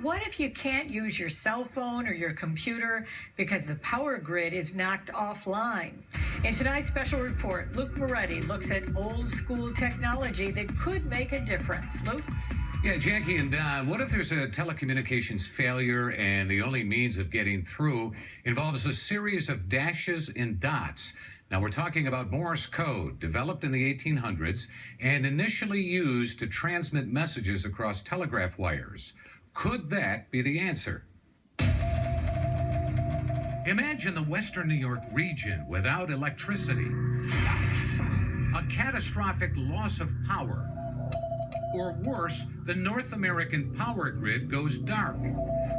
But what if you can't use your cell phone or your computer because the power grid is knocked offline? In tonight's special report, Luke Moretti looks at old school technology that could make a difference. Luke? Yeah, Jackie and Don, what if there's a telecommunications failure and the only means of getting through involves a series of dashes and dots? Now, we're talking about Morse code, developed in the 1800s and initially used to transmit messages across telegraph wires. Could that be the answer? Imagine the Western New York region without electricity, a catastrophic loss of power, or worse, the North American power grid goes dark.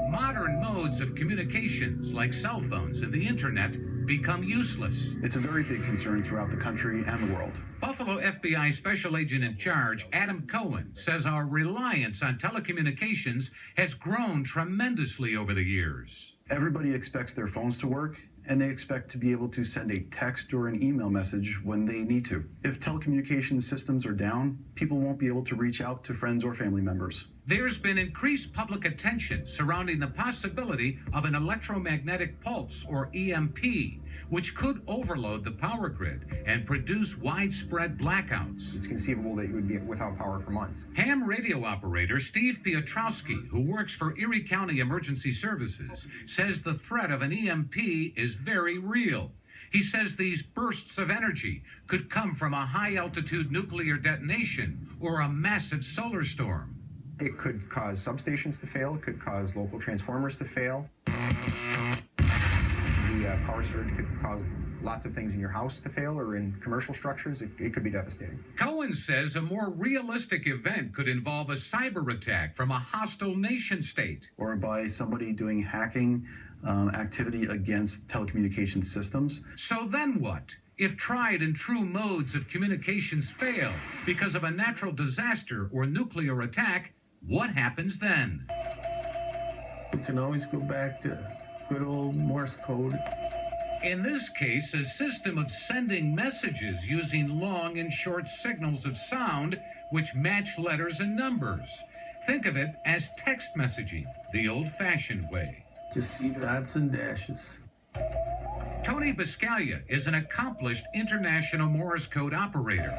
Modern modes of communications like cell phones and the internet become useless. It's a very big concern throughout the country and the world. Buffalo FBI Special Agent in Charge, Adam Cohen, says our reliance on telecommunications has grown tremendously over the years. Everybody expects their phones to work, and they expect to be able to send a text or an email message when they need to. If telecommunications systems are down, people won't be able to reach out to friends or family members. There's been increased public attention surrounding the possibility of an electromagnetic pulse, or EMP, which could overload the power grid and produce widespread blackouts. It's conceivable that you would be without power for months. Ham radio operator Steve Piotrowski, who works for Erie County Emergency Services, says the threat of an EMP is very real. He says these bursts of energy could come from a high-altitude nuclear detonation or a massive solar storm. It could cause substations to fail. It could cause local transformers to fail. The power surge could cause lots of things in your house to fail or in commercial structures. It could be devastating. Cohen says a more realistic event could involve a cyber attack from a hostile nation state. Or by somebody doing hacking activity against telecommunications systems. So then what? If tried and true modes of communications fail because of a natural disaster or nuclear attack, what happens then? We can always go back to good old Morse code. In this case, a system of sending messages using long and short signals of sound which match letters and numbers. Think of it as text messaging, the old-fashioned way. Just dots and dashes. Tony Biscaglia is an accomplished international Morse code operator.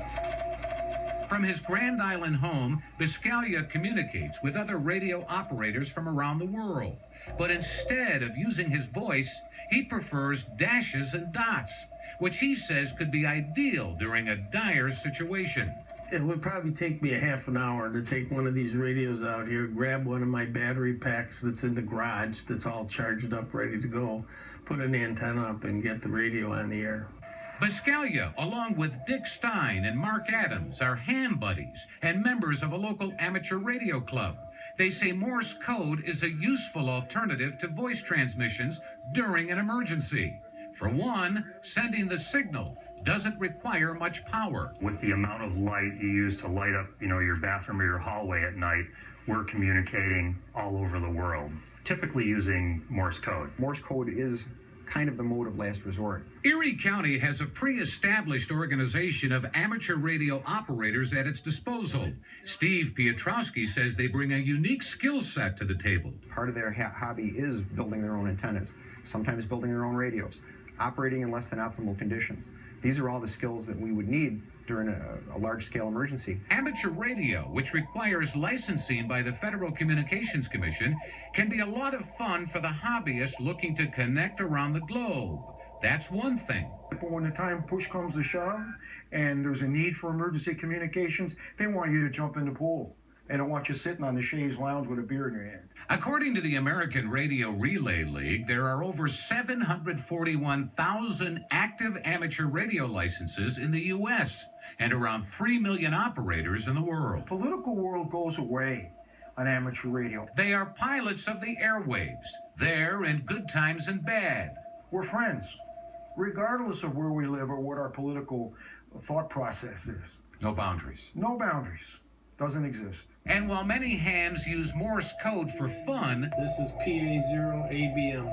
From his Grand Island home, Biscaglia communicates with other radio operators from around the world. But instead of using his voice, he prefers dashes and dots, which he says could be ideal during a dire situation. It would probably take me a half an hour to take one of these radios out here, grab one of my battery packs that's in the garage that's all charged up, ready to go, put an antenna up and get the radio on the air. Biscaglia, along with Dick Stein and Mark Adams, are ham buddies and members of a local amateur radio club. They say Morse code is a useful alternative to voice transmissions during an emergency. For one, sending the signal doesn't require much power. With the amount of light you use to light up, your bathroom or your hallway at night, we're communicating all over the world, typically using Morse code. Morse code is kind of the mode of last resort. Erie County has a pre-established organization of amateur radio operators at its disposal. Steve Piotrowski says they bring a unique skill set to the table. Part of their hobby is building their own antennas, sometimes building their own radios, operating in less than optimal conditions. These are all the skills that we would need during a large-scale emergency. Amateur radio, which requires licensing by the Federal Communications Commission, can be a lot of fun for the hobbyist looking to connect around the globe. That's one thing. When the time push comes to shove and there's a need for emergency communications, they want you to jump in the pool. They don't want you sitting on the chaise lounge with a beer in your hand. According to the American Radio Relay League, there are over 741,000 active amateur radio licenses in the U.S. and around 3 million operators in the world. The political world goes away on amateur radio. They are pilots of the airwaves, there in good times and bad. We're friends, regardless of where we live or what our political thought process is. No boundaries. No boundaries. Doesn't exist. And while many hams use Morse code for fun, This is PA0ABM.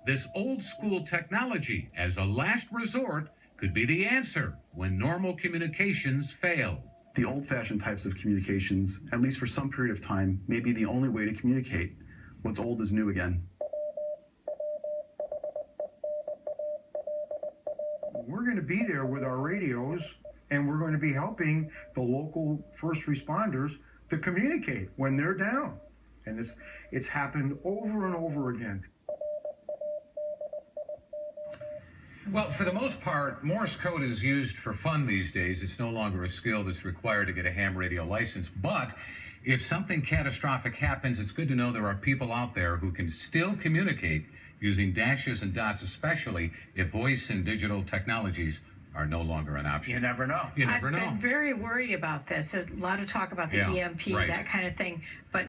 this old school technology as a last resort could be the answer when normal communications fail. The old-fashioned types of communications, at least for some period of time, may be the only way to communicate. What's old is new again. We're going to be there with our radios, and we're going to be helping the local first responders to communicate when they're down. And it's happened over and over again. Well, for the most part, Morse code is used for fun these days. It's no longer a skill that's required to get a ham radio license. But if something catastrophic happens, it's good to know there are people out there who can still communicate using dashes and dots, especially if voice and digital technologies are no longer an option. You never know. You never know. I've been very worried about this. A lot of talk about the EMP, right. that kind of thing. But